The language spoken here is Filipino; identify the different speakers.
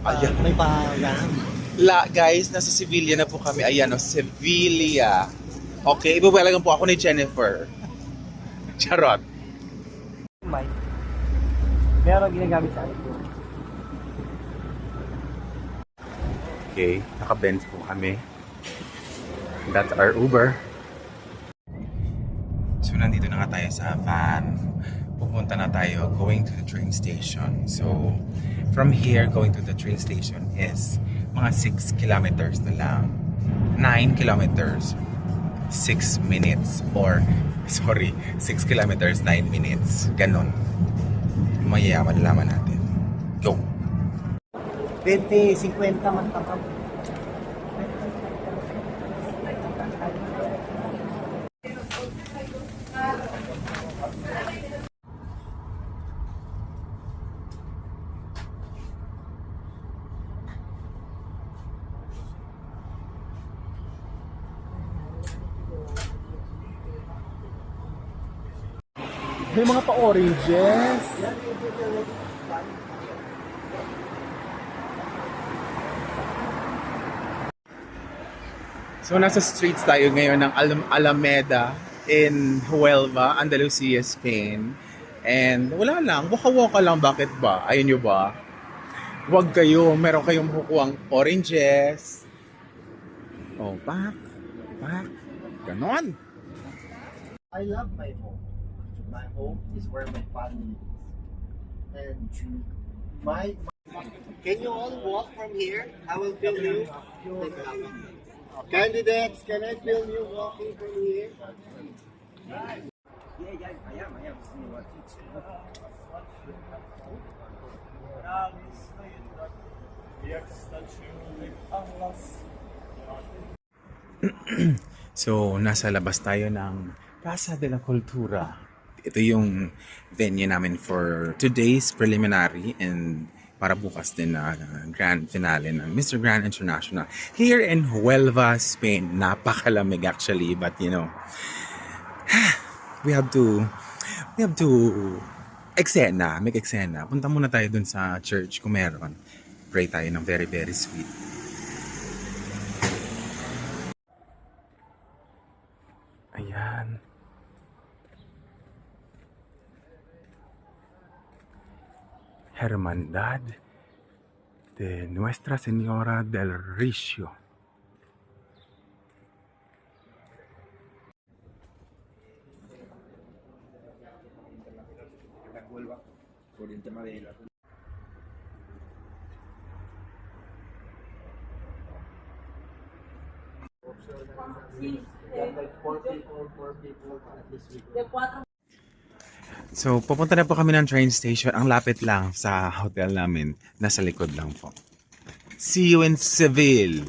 Speaker 1: Ayan.
Speaker 2: may palam.
Speaker 1: Guys, nasa Sevilla na po kami. Ayan, o, Sevilla. Okay, ibabalagan po ako ni Jennifer. Charot.
Speaker 2: May. Meron ginagamit sa akin.
Speaker 1: Okay, naka-Benz po kami. That's our Uber. So, nandito na nga tayo sa van. Pupunta na tayo going to the train station. So, from here, going to the train station is mga 6 kilometers na lang. 9 kilometers, 6 minutes. Or, sorry, 6 kilometers, 9 minutes. Ganon. Mamaya, malalaman natin. Go!
Speaker 2: 20, 50 man takap.
Speaker 3: May mga pa-oranges.
Speaker 1: So nasa streets tayo ngayon ng Alameda in Huelva, Andalusia, Spain. And wala lang, waka-waka lang, bakit ba? Ayun nyo ba? Huwag kayo, meron kayong bukuang oranges. Oh, pak, ganon.
Speaker 2: I love my home. My home is where my family is. And my can you all walk from here? I will film you. Candidates, can I film you walking from here?
Speaker 1: So, nasa labas tayo ng Casa de la Cultura. Ito yung venue namin for today's preliminary and para bukas din na grand finale ng Mr. Grand International. Here in Huelva, Spain. Napakalamig actually, but you know, we have to eksena, make eksena. Punta muna tayo dun sa church kung meron. Pray tayo ng very, very sweet. Ayan. Hermandad de Nuestra Señora del Ricio. So, pupunta na po kami ng train station. Ang lapit lang sa hotel namin. Nasa likod lang po. See you in Seville!